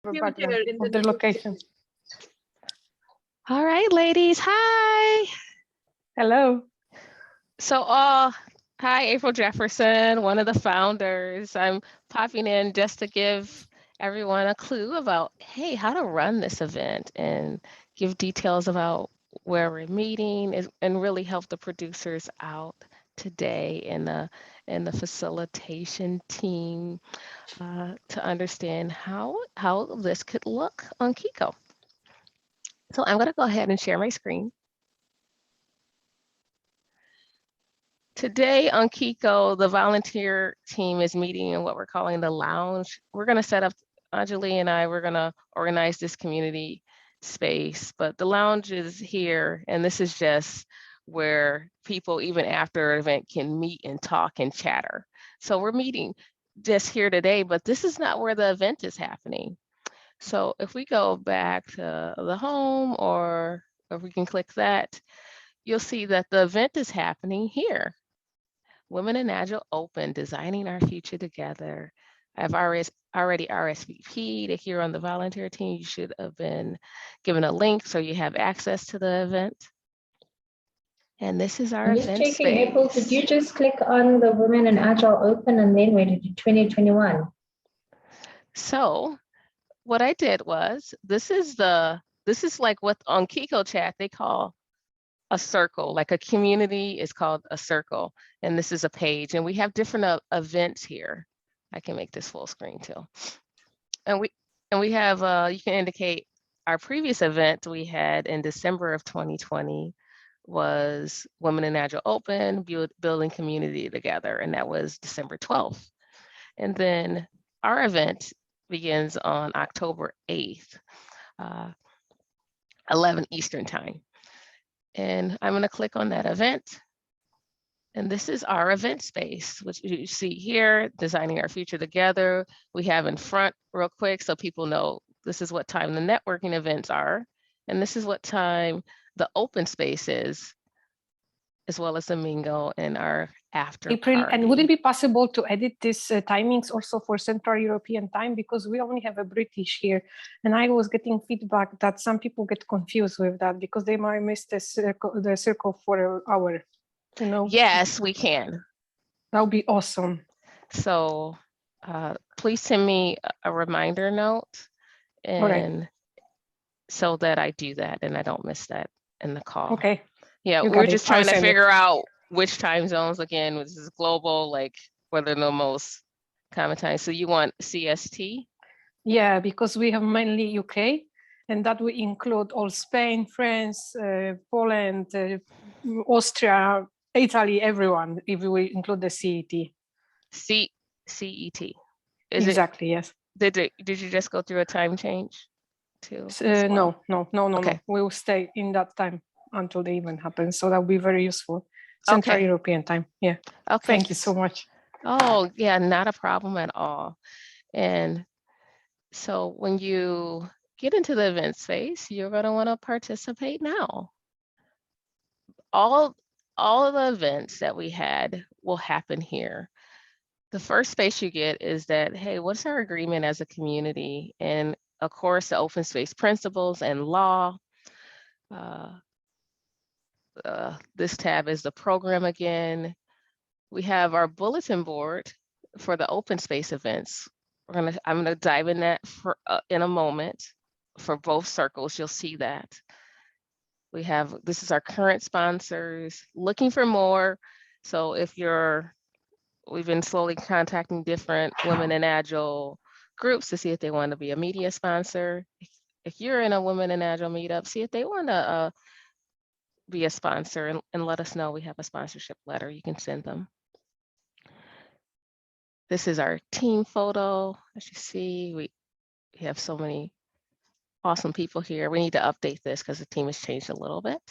everybody of their location. All right, ladies. Hi. Hello. So, hi, April Jefferson, one of the founders. I'm popping in just to give everyone a clue about, hey, how to run this event and give details about where we're meeting and really help the producers out today and the facilitation team to understand how this could look on Qiqo. So I'm going to go ahead and share my screen. Today on Qiqo, the volunteer team is meeting in what we're calling the lounge. We're going to set up, Anjali and I, we're going to organize this community space, but the lounge is here, and this is just where people, even after an event, can meet and talk and chatter. So we're meeting just here today, but this is not where the event is happening. So if we go back to the home, or if we can click that, you'll see that the event is happening here. Women in Agile Open, Designing Our Future Together. I've already RSVP'd. If you're on the volunteer team, you should have been given a link so you have access to the event. And this is our event space. April, did you just click on the Women in Agile Open and then went to 2021? So what I did was, this is like what on Qiqo chat they call a circle, like a community is called a circle. And this is a page, and we have different events here. I can make this full screen too. And we have, you can indicate our previous event we had in December of 2020 was Women in Agile Open, Building Community Together, and that was December 12th. And then our event begins on October 8th, 11 Eastern time. And I'm going to click on that event. And this is our event space, which you see here, Designing Our Future Together. We have in front real quick so people know this is what time the networking events are. And this is what time the open space is, as well as the mingle and our after April, party. and would it be possible to edit these timings also for Central European time? Because we only have a British here. And I was getting feedback that some people get confused with that because they might miss the circle for an hour. You know? Yes, we can. That would be awesome. So please send me a reminder note, and so that I do that and I don't miss that in the call. Okay. Yeah, we're just trying to figure out which time zones, again, this is global, like what are the most common times. So you want CST? Yeah, because we have mainly UK, and that will include all Spain, France, Poland, Austria, Italy, everyone, if we include the CET. CET. Exactly, yes. Did you just go through a time change too? No. Okay. We will stay in that time until the event happens. So that will be very useful. Central European time. Yeah. Okay. Thank you so much. Oh, yeah, not a problem at all. And so when you get into the event space, you're going to want to participate now. All of the events that we had will happen here. The first space you get is that, hey, what's our agreement as a community? And of course, the open space principles and law. This tab is the program again. We have our bulletin board for the open space events. I'm gonna dive in that in a moment. For both circles, you'll see that. This is our current sponsors, looking for more. So we've been slowly contacting different Women in Agile groups to see if they want to be a media sponsor. If you're in a Women in Agile meetup, see if they want to be a sponsor and let us know. We have a sponsorship letter you can send them. This is our team photo. As you see, we have so many awesome people here. We need to update this because the team has changed a little bit.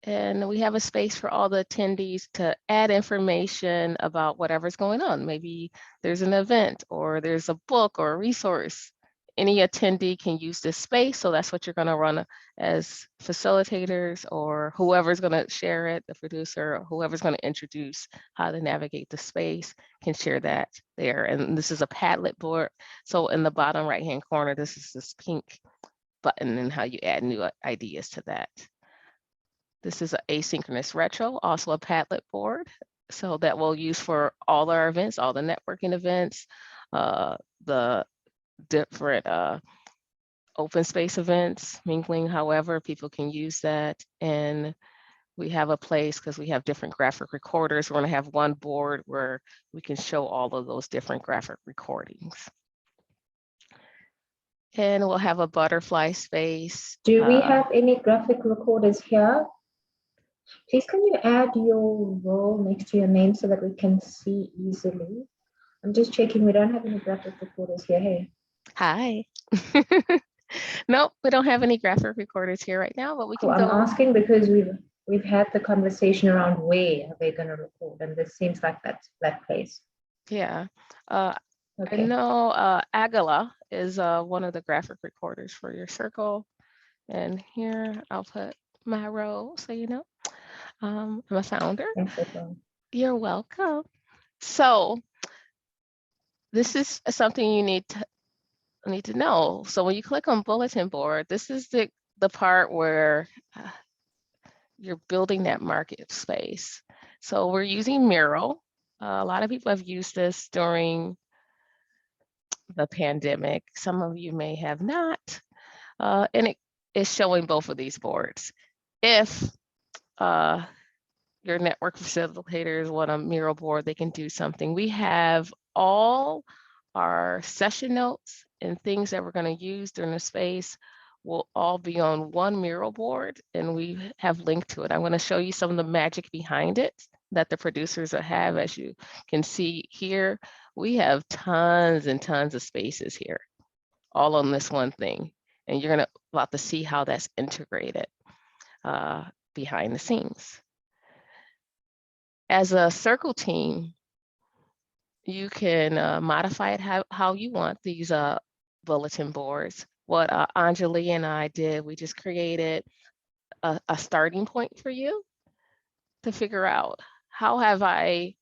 And we have a space for all the attendees to add information about whatever's going on. Maybe there's an event or there's a book or a resource any attendee can use this space. So that's what you're going to run as facilitators, or whoever's going to share it, the producer, or whoever's going to introduce how to navigate the space can share that there. And this is a Padlet board. So in the bottom right-hand corner, this is this pink button and how you add new ideas to that. This is an asynchronous retro, also a Padlet board. So that we'll use for all our events, all the networking events, the different open space events, mingling, however, people can use that. And we have a place, because we have different graphic recorders, we're going to have one board where we can show all of those different graphic recordings. And we'll have a butterfly space. Do we have any graphic recorders here? Please, can you add your role next to your name so that we can see easily? I'm just checking, we don't have any graphic recorders here. Hey. Hi. Nope, we don't have any graphic recorders here right now, but we can I'm go. asking because we've had the conversation around where are they going to record, and this seems like that's that place. Yeah. Okay. I know Agile is one of the graphic recorders for your circle. And here I'll put my role so you know. I'm a founder. Thanks, everyone. You're welcome. So this is something you need to know. So when you click on bulletin board, this is the part where you're building that market space. So we're using Miro. A lot of people have used this during the pandemic. Some of you may have not. And it is showing both of these boards. If your network facilitators want a Miro board, they can do something. We have all our session notes and things that we're going to use during the space will all be on one Miro board, and we have linked to it. I'm going to show you some of the magic behind it that the producers have. As you can see here, we have tons and tons of spaces here, all on this one thing. And you're about to see how that's integrated behind the scenes. As a circle team, you can modify it how you want these bulletin boards. What Anjali and I did, we just created a starting point for you to figure out how have a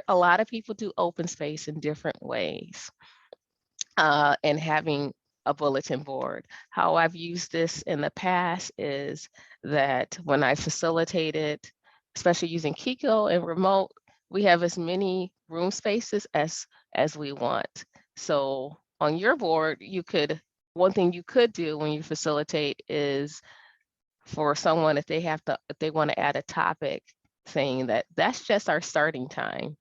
lot of people do open space in different ways, and having a bulletin board. How I've used this in the past is that when I facilitated, especially using Qiqo and remote, we have as many room spaces as we want. So on your board, one thing you could do when you facilitate is for someone, if they want to add a topic, saying that that's just our starting time.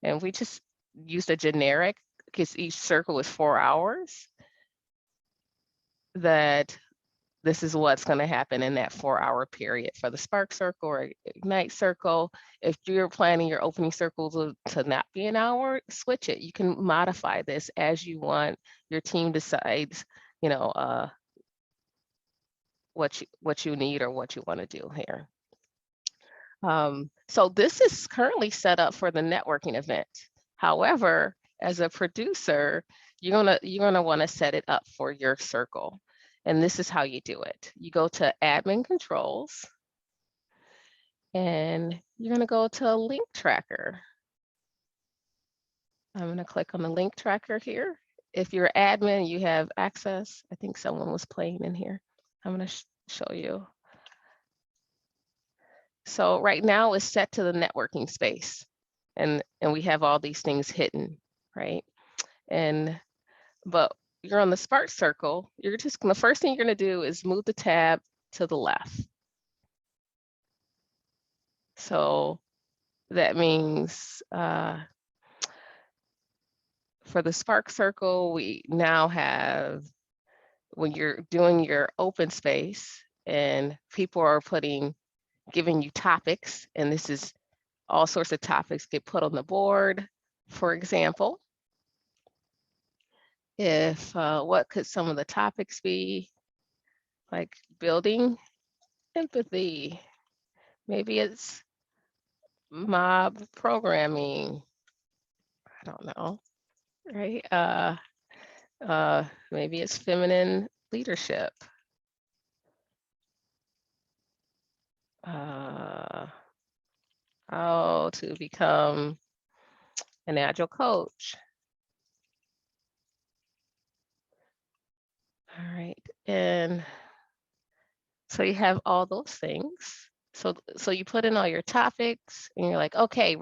And we just used a generic, because each circle is 4 hours, that this is what's going to happen in that 4-hour period for the Spark Circle or Ignite Circle. If you're planning your opening circle to not be an hour, switch it. You can modify this as you want. Your team decides, you know, what you need or what you want to do here. So this is currently set up for the networking event. However, as a producer, you're gonna want to set it up for your circle. And this is how you do it. You go to admin controls, and you're gonna go to link tracker. I'm gonna click on the link tracker here. If you're admin, you have access. I think someone was playing in here. I'm gonna show you. So right now it's set to the networking space, and we have all these things hidden, right? But you're on the Spark Circle. The first thing you're gonna do is move the tab to the left. So that means for the Spark Circle, we now have, when you're doing your open space and people are giving you topics, and this is all sorts of topics get put on the board. For example, if what could some of the topics be? Like building empathy. Maybe it's mob programming. I don't know, right? Maybe it's feminine leadership. How to become an Agile coach. All right, and so you have all those things. So you put in all your topics and you're like, okay,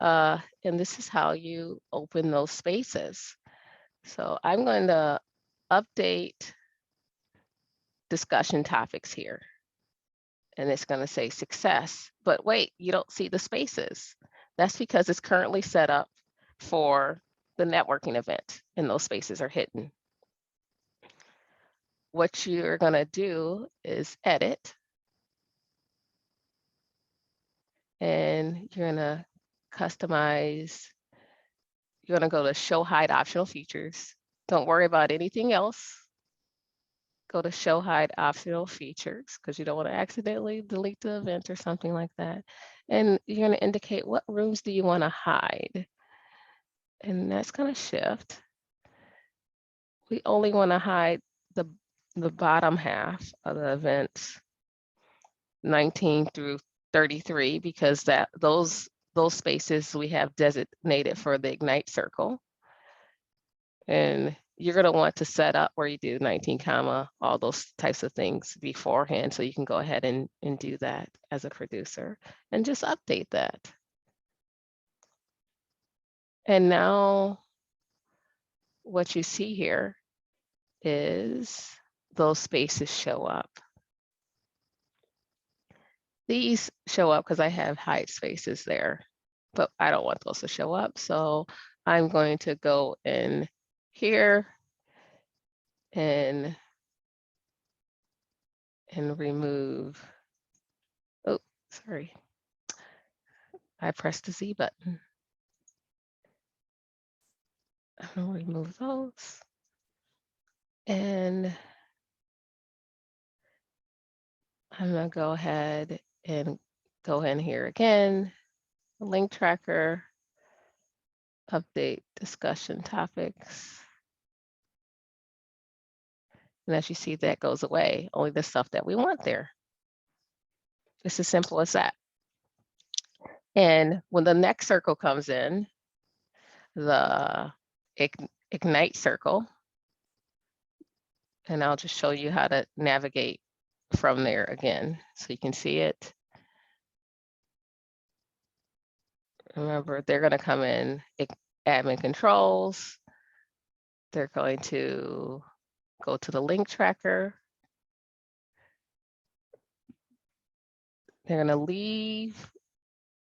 and this is how you open those spaces. So I'm going to update discussion topics here. And it's going to say success, but wait, you don't see the spaces. That's because it's currently set up for the networking event and those spaces are hidden. What you're going to do is edit. And you're going to customize. You're going to go to show hide optional features. Don't worry about anything else. Go to show hide optional features because you don't want to accidentally delete the event or something like that. And you're going to indicate what rooms do you want to hide. And that's going to shift. We only want to hide the bottom half of the events, 19 through 33, because those spaces we have designated for the Ignite circle. And you're going to want to set up where you do 19 comma, all those types of things beforehand. So you can go ahead and do that as a producer and just update that. And now what you see here is those spaces show up. These show up because I have hide spaces there, but I don't want those to show up. So I'm going to go in here and remove, oh, sorry. I pressed the Z button. I'm gonna remove those. And I'm gonna go ahead and go in here again, link tracker, update discussion topics. And as you see, that goes away, only the stuff that we want there. It's as simple as that. And when the next circle comes in, the Ignite circle, and I'll just show you how to navigate from there again so you can see it. Remember, they're going to come in admin controls. They're going to go to the link tracker. They're going to leave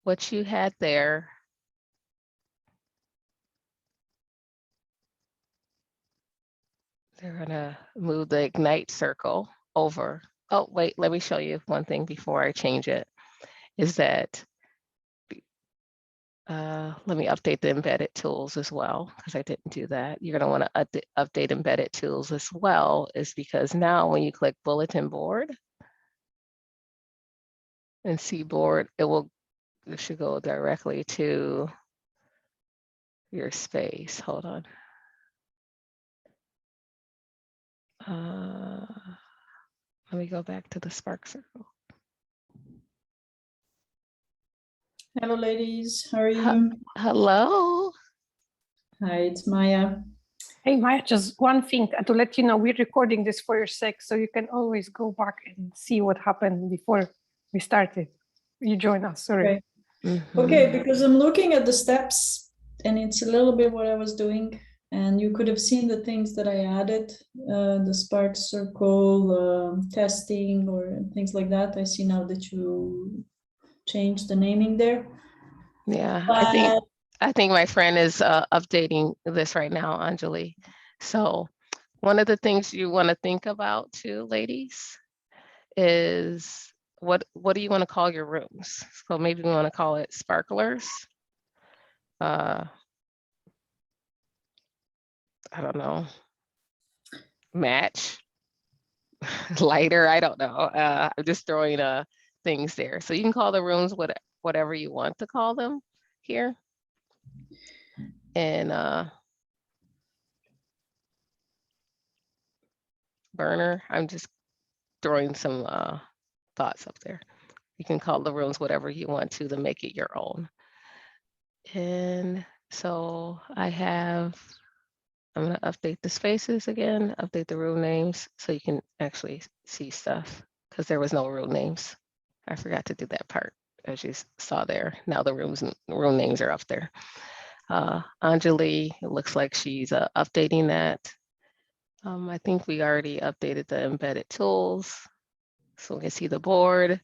what you had there. They're going to move the Ignite circle over. Oh, wait, let me show you one thing before I change it, is that let me update the embedded tools as well, because I didn't do that. You're going to want to update embedded tools as well, is because now when you click bulletin board and see board, it should go directly to your space. Hold on. Let me go back to the Spark circle. Hello, ladies. How are you? Hello. Hi, it's Maya. Hey, Maya, just one thing to let you know, we're recording this for your sake, so you can always go back and see what happened before we started. You join us, sorry. Okay. Mm-hmm. Okay, because I'm looking at the steps and it's a little bit what I was doing, and you could have seen the things that I added, the Spark circle, testing or things like that. I see now that you changed the naming there. Yeah, But I think my friend is updating this right now, Anjali. So one of the things you want to think about too, ladies, is what do you want to call your rooms? So maybe we want to call it sparklers. I don't know. Match, lighter, I don't know. I'm just throwing things there. So you can call the rooms whatever you want to call them here. And burner. I'm just throwing some thoughts up there. You can call the rooms whatever you want to make it your own. And so I'm gonna update the spaces again, update the room names so you can actually see stuff because there was no room names. I forgot to do that part as you saw there. Now the room names are up there. Anjali, it looks like she's updating that. I think we already updated the embedded tools. So we can see the board.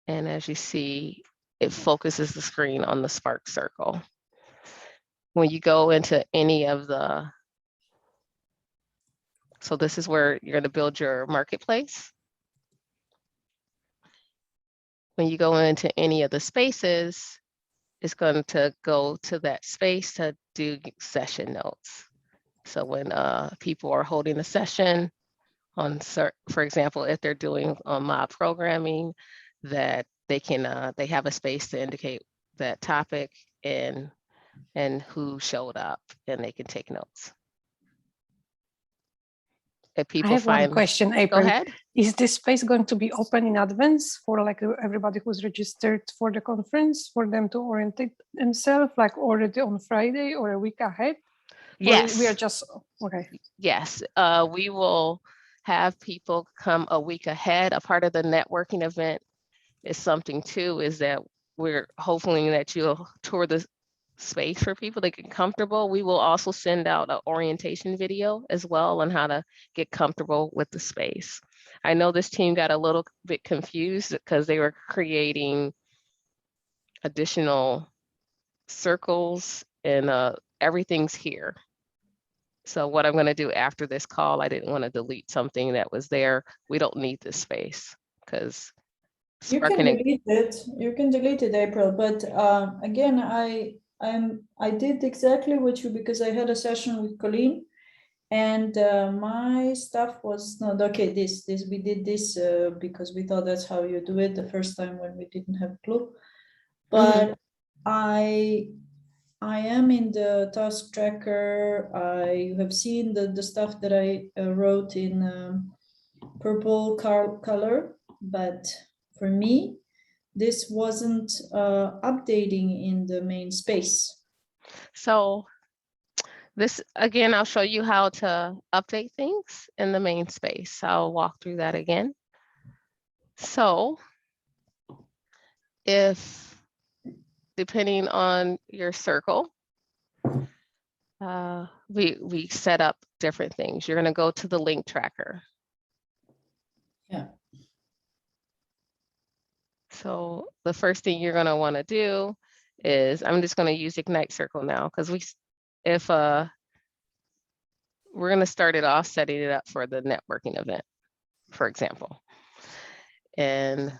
And as you see, it focuses the screen on the Spark circle. When you go into any of the, so this is where you're going to build your marketplace. When you go into any of the spaces, it's going to go to that space to do session notes. So when people are holding a session on, for example, if they're doing mob programming, that they can they have a space to indicate that topic and who showed up, and they can take notes. If people I have one question, April. Go ahead. Is this space going to be open in advance for like everybody who's registered for the conference, for them to orientate themselves like already on Friday or a week ahead? Yes. Or we are just, okay. Yes, we will have people come a week ahead. A part of the networking event is something too, is that we're hoping that you'll tour the space for people to get comfortable. We will also send out an orientation video as well on how to get comfortable with the space. I know this team got a little bit confused because they were creating additional circles and everything's here. So what I'm going to do after this call, I didn't want to delete something that was there. We don't need this space because you can delete it. You can delete it, April. But again, I did exactly what you, because I had a session with Colleen, and my stuff was not okay. We did this because we thought that's how you do it the first time when we didn't have a clue. But I am in the task tracker. I have seen the stuff that I wrote in purple color, but for me, this wasn't updating in the main space. So this, again, I'll show you how to update things in the main space. I'll walk through that again. So if, depending on your circle, we set up different things. You're going to go to the link tracker. Yeah. So the first thing you're going to want to do is, I'm just going to use Ignite Circle now, because we're going to start it off setting it up for the networking event, for example. And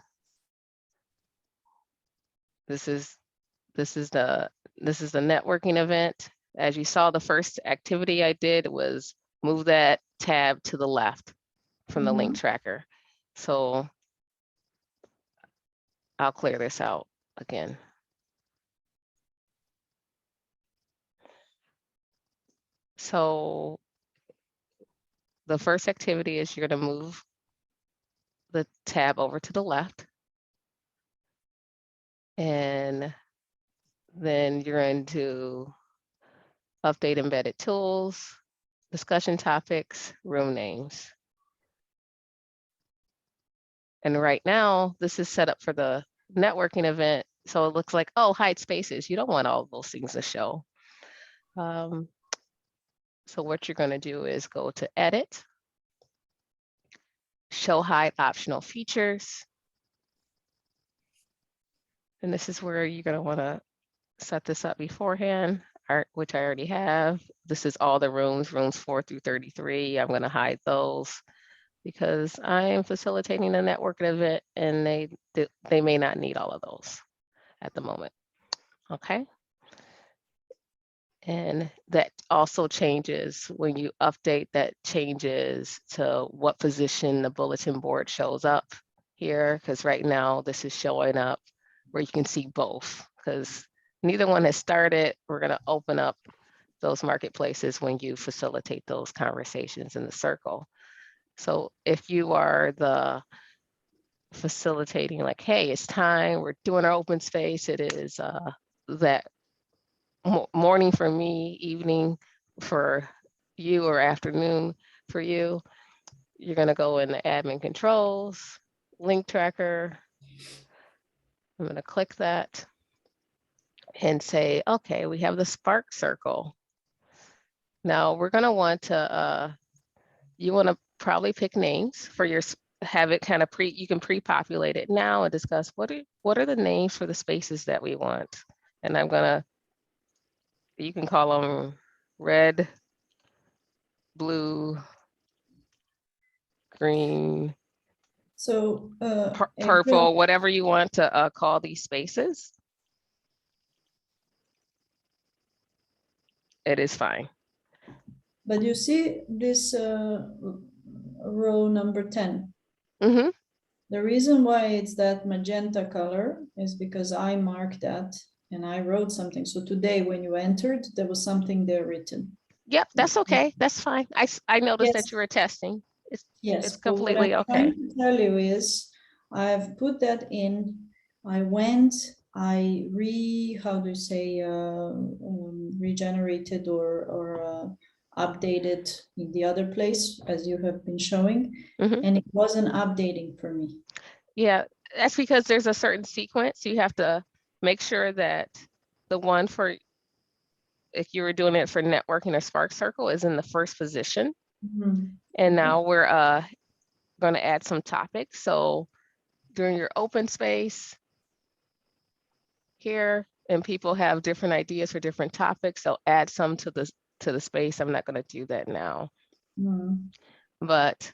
this is the networking event. As you saw, the first activity I did was move that tab to the left from the link tracker. So I'll clear this out again. So the first activity is you're going to move the tab over to the left. And then you're going to update embedded tools, discussion topics, room names. And right now, this is set up for the networking event. So it looks like, oh, hide spaces. You don't want all of those things to show. So what you're going to do is go to Edit, Show Hide Optional Features. And this is where you're going to want to set this up beforehand, which I already have. This is all the rooms 4 through 33. I'm going to hide those because I am facilitating a networking event and they may not need all of those at the moment. Okay. And that also changes when you update, that changes to what position the bulletin board shows up here, because right now this is showing up where you can see both, because neither one has started. We're going to open up those marketplaces when you facilitate those conversations in the circle. So if you are the facilitating, like, hey, it's time, we're doing our open space. It is that morning for me, evening for you, or afternoon for you. You're gonna go in the admin controls, link tracker. I'm gonna click that and say, okay, we have the Spark circle. Now we're gonna want to, you wanna probably pick names for your, have it kind of you can pre-populate it now and discuss what are the names for the spaces that we want. And I'm gonna, you can call them red, blue, green, So April, purple, whatever you want to call these spaces. It is fine. but you see this row number 10. Mm-hmm. The reason why it's that magenta color is because I marked that and I wrote something. So today when you entered, there was something there written. Yep, that's okay. That's fine. I noticed Yes. that you were testing. Yes, It's but what completely I'm okay. trying to tell you is I've put that in. I went, how do you say, regenerated or updated in the other place as you have been showing, Mhm. and it wasn't updating for me. Yeah, that's because there's a certain sequence. You have to make sure that the one for, if you were doing it for networking or Spark Circle, is in the first position. Mhm. And now we're going to add some topics. So during your open space here, and people have different ideas for different topics, they'll add some to the space. I'm not going to do that now. Mhm. But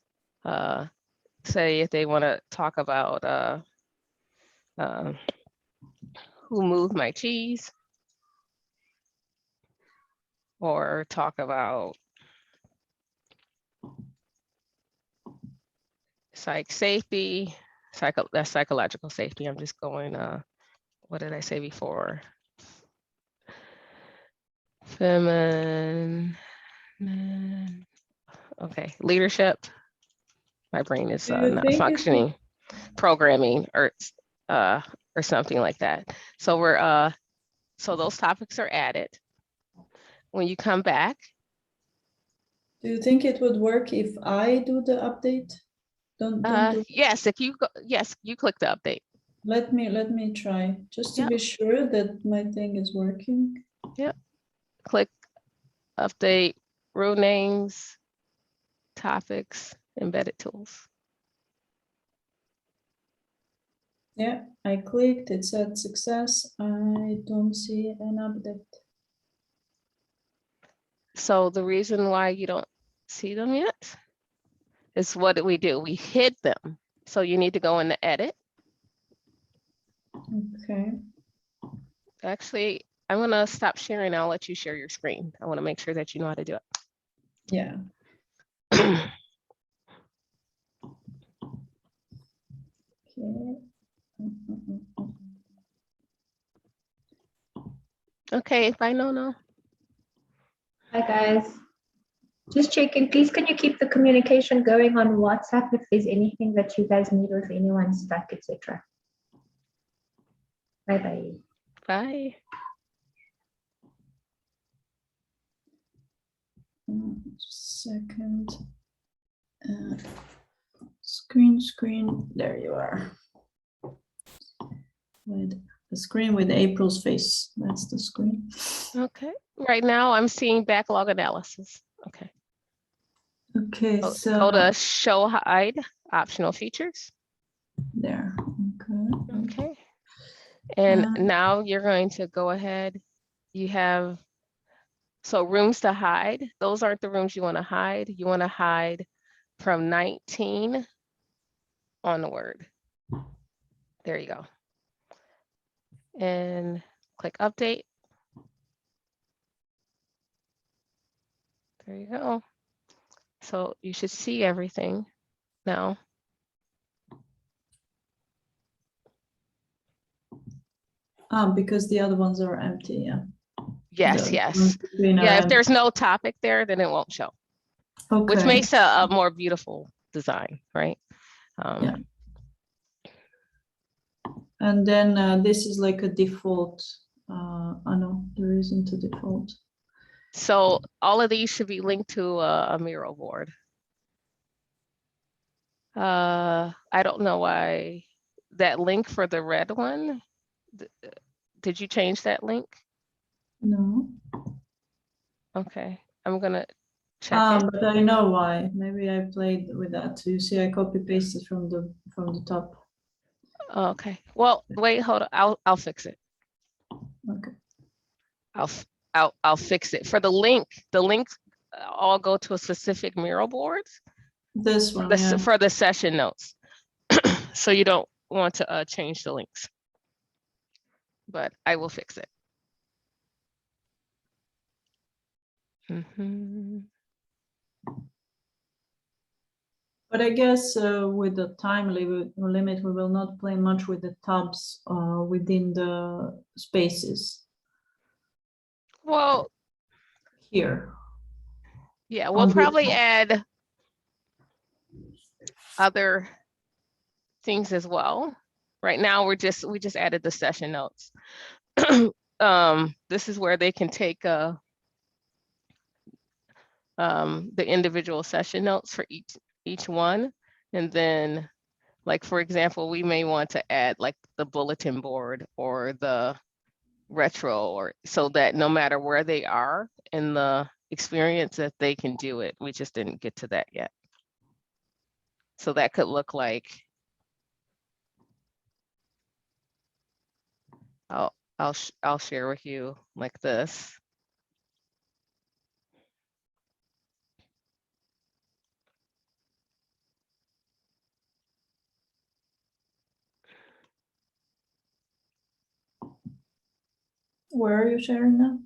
say if they want to talk about who moved my cheese, or talk about safety, that's psychological safety. I'm just going, what did I say before? Feminine, okay, leadership. My brain is Do you not think it functioning. Programming or something like that. So we're so those topics are added. When you come back, Do you think it would work if I do the update? Don't do. yes, if you go, yes, you click the update. Let me try just to Yep. be sure that my thing is working. Yep. Click update, row names, topics, embedded tools. Yeah, I clicked, it said success. I don't see an update. So the reason why you don't see them yet is what did we do? We hid them. So you need to go into edit. Okay. Actually, I'm gonna stop sharing. I'll let you share your screen. I want to make sure that you know how to do it. Yeah. Okay. Okay, bye, no. Hi guys. Just checking, please can you keep the communication going on WhatsApp if there's anything that you guys need or if anyone's stuck, etc. Bye. Bye. Just a second. Screen. There you are. With the screen with April's face. That's the screen. Okay, right now I'm seeing backlog analysis. Okay. Okay, Go so to show hide optional features. there. Okay. Okay. And now you're going to go ahead. You have, so rooms to hide. Those aren't the rooms you want to hide. You want to hide from 19 onward. There you go. And click update. There you go. So you should see everything now. Because the other ones are empty, yeah. Yes, yes. Yeah, if there's no topic there, then it won't show. Okay. Which makes a more beautiful design, right? Yeah. And then this is like a default. Oh no, there isn't a default. So all of these should be linked to a Miro board. I don't know why that link for the red one, did you change that link? No. Okay, I'm gonna check it. But I know why. Maybe I played with that. So you see, I copy pasted from the top. Okay, well, wait, hold on, I'll fix it. Okay. I'll fix it. For the links all go to a specific Miro board. This one, yeah. For the session notes. So you don't want to change the links, but I will fix it. But I guess with the time limit, we will not play much with the tabs within the spaces. Well, here. Yeah, we'll probably add other things as well. Right now, we just added the session notes. This is where they can take the individual session notes for each one, and then, like, for example, we may want to add like the bulletin board or the retro, or so that no matter where they are in the experience that they can do it. We just didn't get to that yet. So that could look like, I'll share with you like this. Where are you sharing now?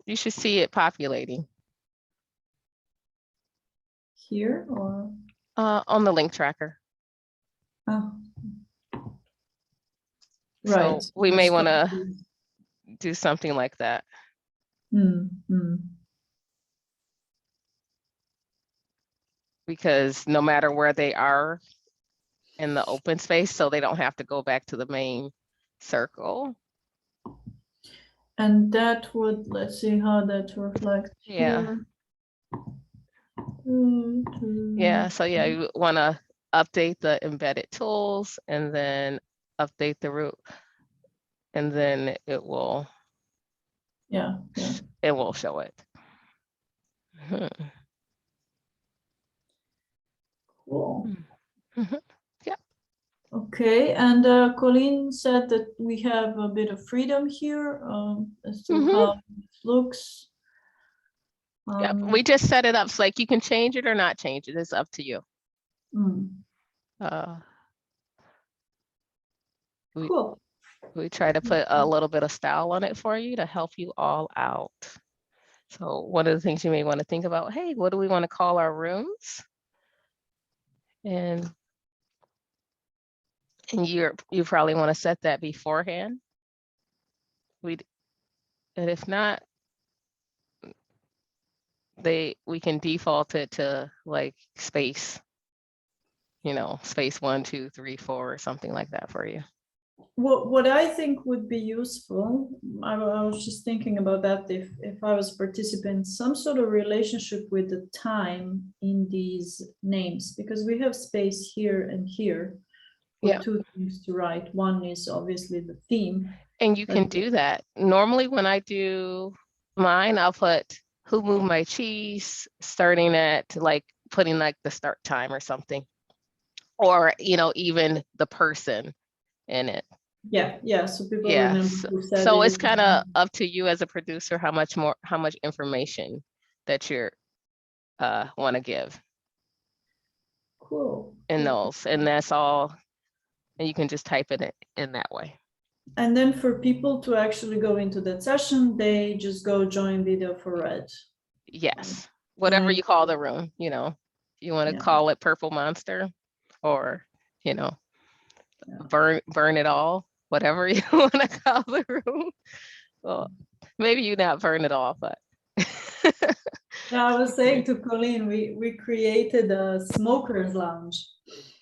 You should see it populating. Here or? On the link tracker. Oh. Right. So we may want to do something like that. Because no matter where they are in the open space, so they don't have to go back to the main circle. And that would, let's see how that reflects. Yeah. Here. Yeah, so yeah, you want to update the embedded tools and then update the root, and then it will it will show it. Cool. Yeah. Okay, and Colleen said that we have a bit of freedom here as to how it looks. Yeah, we just set it up so like you can change it or not change it. It's up to you. Cool. We try to put a little bit of style on it for you to help you all out. So one of the things you may want to think about, hey, what do we want to call our rooms? And you probably want to set that beforehand. And if not, we can default it to like space, space 1, 2, 3, 4, or something like that for you. What I think would be useful, I was just thinking about that, if I was a participant, some sort of relationship with the time in these names, because we have space here and here for two things to write. One is obviously the theme. And you can do that. Normally when I do mine, I'll put who moved my cheese, starting at like putting like the start time or something, or even the person in it. Yeah, so people remember who said so it's kind of up to you as a producer how much information that you're want to give. Cool. In those, and that's all, and you can just type it in that way. And then for people to actually go into that session, they just go join video for red. Yes, whatever you call the room, you want to call it Purple Monster, or burn it all, whatever you want to call the room. Well, maybe you not burn it all, but I was saying to Colleen, we created a smokers lounge.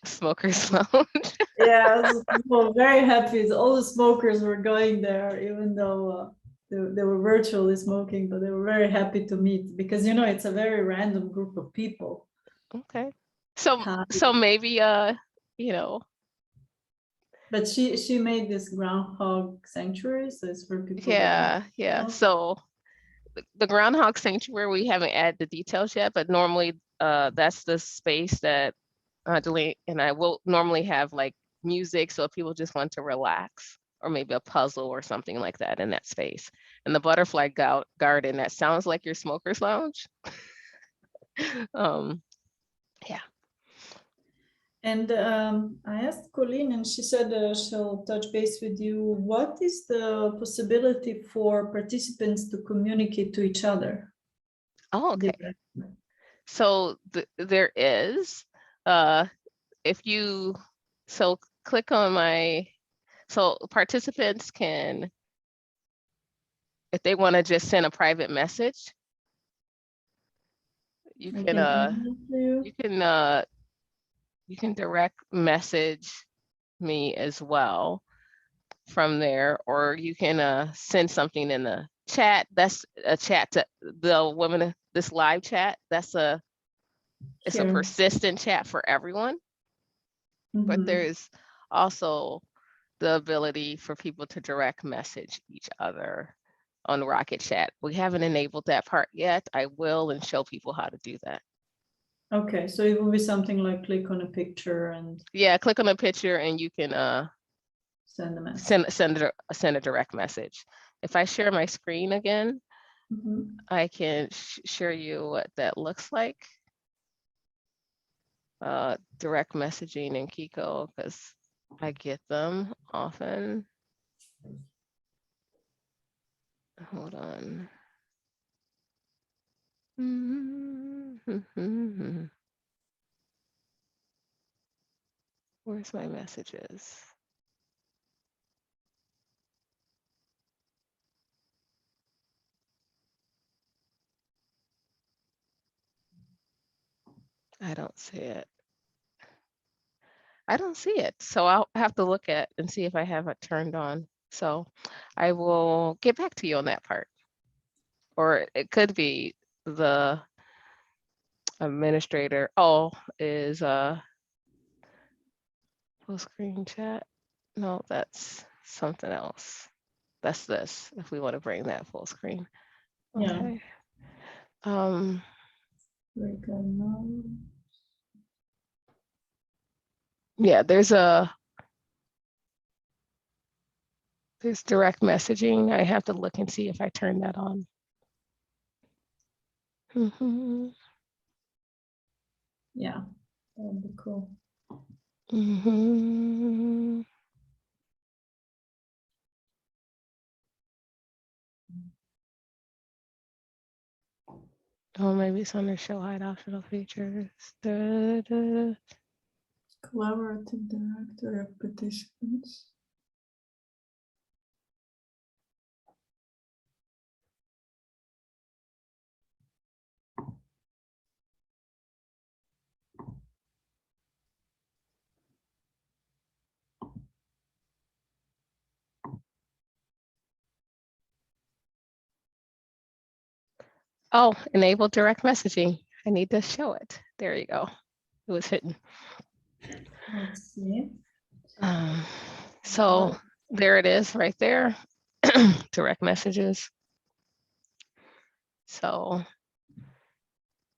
Smokers lounge. Yeah, I was very happy. All the smokers were going there, even though they were virtually smoking, but they were very happy to meet because, you know, it's a very random group of people. Okay. So maybe you know. But she made this groundhog sanctuary, so it's for people. Yeah. So the groundhog sanctuary, we haven't added the details yet, but normally that's the space that Delete and I will normally have like music, so if people just want to relax, or maybe a puzzle or something like that in that space. And the butterfly garden, that sounds like your smoker's lounge. Yeah. And I asked Colleen, and she said she'll touch base with you. What is the possibility for participants to communicate to each other? Oh, okay. So there is, if you, so click on my, so participants can, if they want to just send a private message, you can direct message me as well from there, or you can send something in the chat. That's a chat to the women, this live chat. It's a persistent chat for everyone. But there's also the ability for people to direct message each other on Rocket Chat. We haven't enabled that part yet. I will, and show people how to do that. Okay, so it will be something like click on a picture and. Yeah, click on a picture and you can send a message. Send a direct message. If I share my screen again, I can share you what that looks like. Direct messaging in Qiqo, because I get them often. Hold on. Where's my messages? I don't see it. I don't see it. So I'll have to look at and see if I have it turned on. So I will get back to you on that part. Or it could be the administrator. Is full screen chat. No, that's something else. That's this, if we want to bring that full screen. Okay. Yeah, there's direct messaging. I have to look and see if I turn that on. Yeah, that would be cool. Oh, maybe it's under show hide optional features. Collaborative director of participants. Oh, enable direct messaging. I need to show it. There you go. It was hidden. Let's see. So there it is right there. Direct messages. So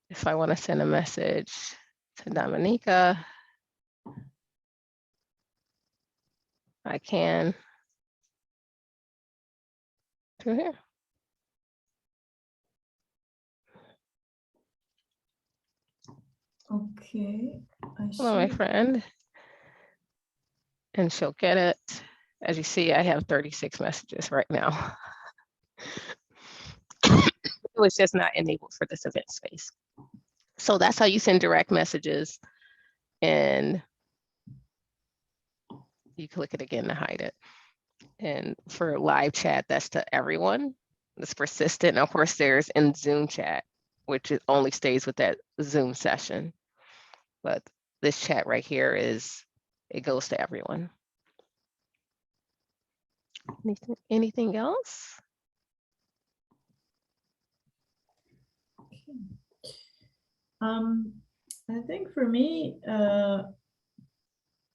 if I want to send a message to Dominica, I can through here. Okay. Hello, my friend. And she'll get it. As you see, I have 36 messages right now. It was just not enabled for this event space. So that's how you send direct messages. And you click it again to hide it. And for live chat, that's to everyone. It's persistent. And of course, there's in Zoom chat, which it only stays with that Zoom session. But this chat right here it goes to everyone. Anything else? I think for me,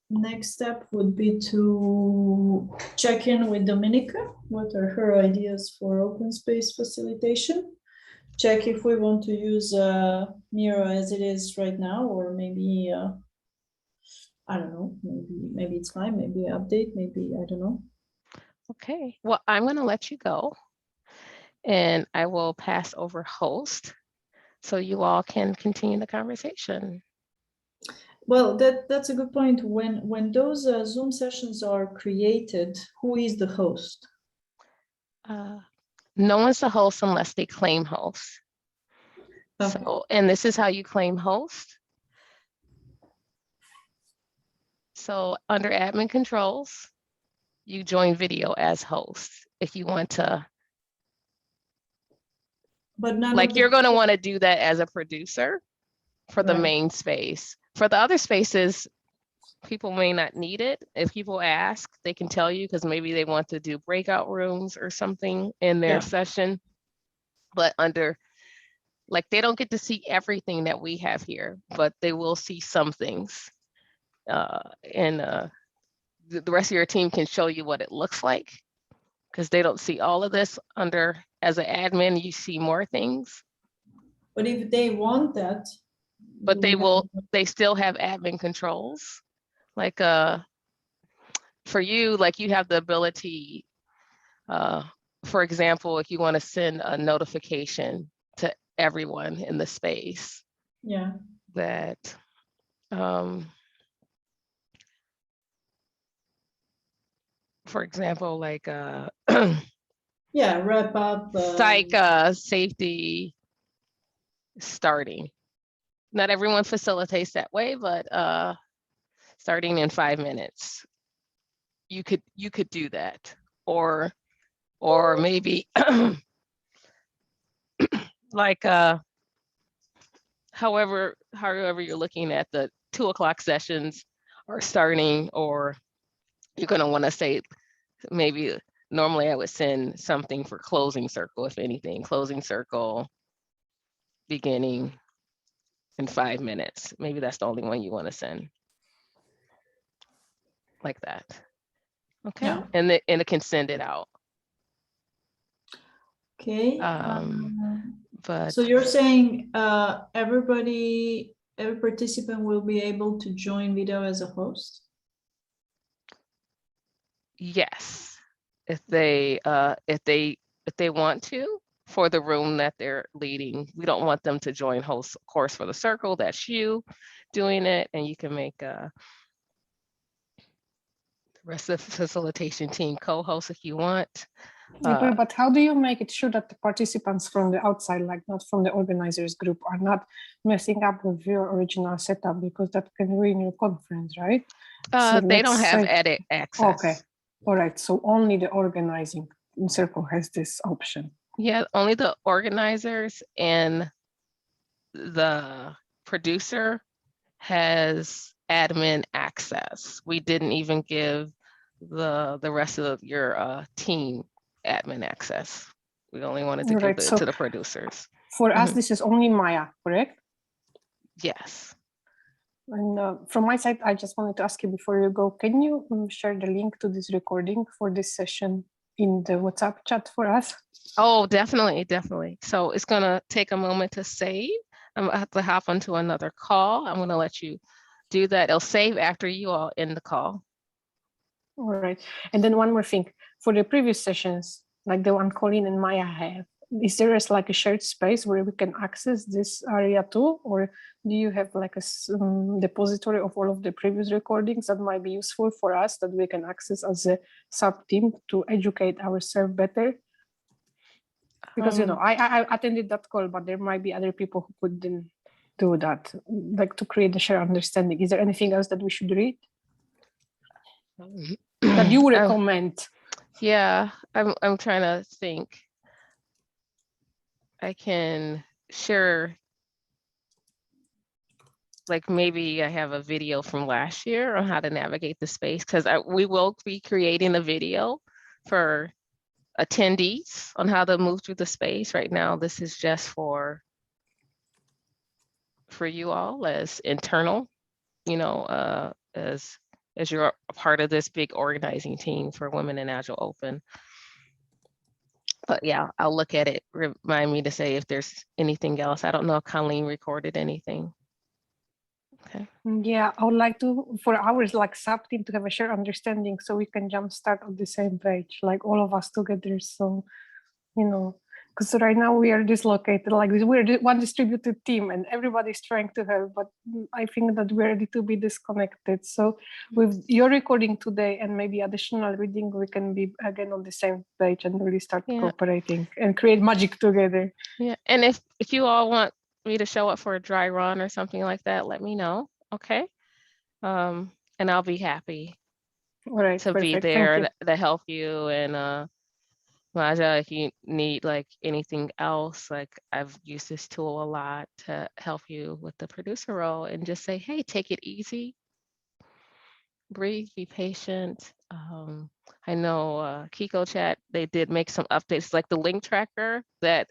next step would be to check in with Dominica. What are her ideas for open space facilitation? Check if we want to use Miro as it is right now, or maybe I don't know. Maybe it's fine. Maybe update. Maybe I don't know. Okay. Well, I'm going to let you go, and I will pass over host so you all can continue the conversation. Well, that's a good point. When those Zoom sessions are created, who is the host? No one's the host unless they claim host. Okay. So, and this is how you claim host. So under admin controls, you join video as host. If you want to, But none like of you're going to want to do that as a producer for the Right. main space. For the other spaces, people may not need it. If people ask, they can tell you because maybe they want to do breakout rooms or something in their Yeah. session. But under, like they don't get to see everything that we have here, but they will see some things. The rest of your team can show you what it looks like because they don't see all of this under, as an admin, you see more things. But if they want that, But do we they still have admin controls. Like for you, like you have the ability, for example, if you want to send a notification to everyone in the space yeah. that for example, like Yeah, wrap up. psych safety starting. Not everyone facilitates that way, but starting in 5 minutes, you could do that, or maybe like however you're looking at the 2 o'clock sessions are starting, or you're going to want to say maybe normally I would send something for closing circle, if anything, closing circle beginning in 5 minutes. Maybe that's the only one you want to send like that. Okay. Yeah. And it can send it out. Okay. But So you're saying every participant will be able to join video as a host? yes, if they want to, for the room that they're leading. We don't want them to join host, of course, for the circle. That's you doing it, and you can make the rest of the facilitation team co-host if you want. But how do you make it sure that the participants from the outside, like not from the organizers group, are not messing up with your original setup, because that can ruin your conference, right? So they don't let's have say- edit access. Okay, all right. So only the organizing circle has this option. Yeah, only the organizers and the producer has admin access. We didn't even give the rest of your team admin access. We only wanted to give it to the producers. For us, this is only Maya, correct? Yes. And from my side, I just wanted to ask you before you go, can you share the link to this recording for this session in the WhatsApp chat for us? Oh, definitely, definitely. So it's gonna take a moment to save. I'm gonna have to hop onto another call. I'm gonna let you do that. It'll save after you all end the call. All right. And then one more thing, for the previous sessions, like the one Colleen and Maya have, is there like a shared space where we can access this area too? Or do you have like a depository of all of the previous recordings that might be useful for us that we can access as a sub team to educate ourselves better? Because, you know, I attended that call, but there might be other people who couldn't do that, like to create a shared understanding. Is there anything else that we should read that you would recommend? Yeah, I'm trying to think. I can share, like maybe I have a video from last year on how to navigate the space, because we will be creating a video for attendees on how to move through the space. Right now, this is just for you all as internal, you know, as you're a part of this big organizing team for Women in Agile Open. But yeah, I'll look at it, remind me to say if there's anything else. I don't know if Colleen recorded anything. Okay. Yeah, I would like to, for ours, like sub team, to have a shared understanding so we can jumpstart on the same page, like all of us together. So, you know, because right now we are dislocated, like we're one distributed team and everybody's trying to help, but I think that we're ready to be disconnected. So with your recording today and maybe additional reading, we can be again on the same page and really start cooperating and create magic together. Yeah, and if you all want me to show up for a dry run or something like that, let me know, okay? And I'll be happy to be there to help you. And Maja, if you need like anything else, like I've used this tool a lot to help you with the producer role, and just say, hey, take it easy, breathe, be patient. I know Qiqo chat, they did make some updates, like the link tracker, that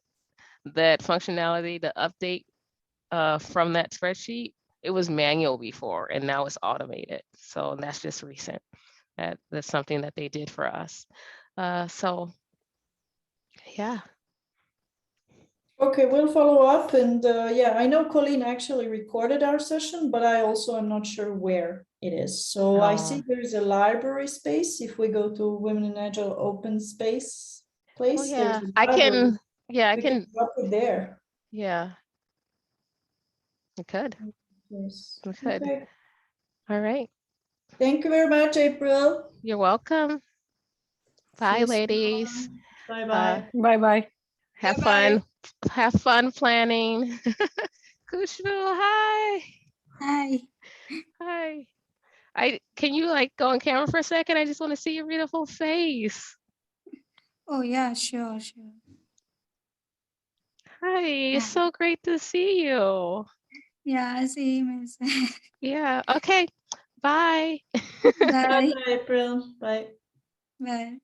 functionality, the update from that spreadsheet, it was manual before and now it's automated. So that's just recent. That's something that they did for us. So yeah. Okay, we'll follow up. And yeah, I know Colleen actually recorded our session, but I also am not sure where it is. So I see there's a library space. If we go to Women in Agile open space place, Oh yeah, there's a I library. can drop it there. Yeah, I could. Yes. I could. Okay. All right. Thank you very much, April. You're welcome. Bye, ladies. Bye-bye. Bye-bye. Have fun. Have fun planning. Kushbu, hi. Hi. Hi. Can you like go on camera for a second? I just want to see your beautiful face. Oh yeah, sure. Hi, it's so great to see you. Yeah, same as. Yeah, okay. Bye. Bye. Bye, April. Bye. Bye.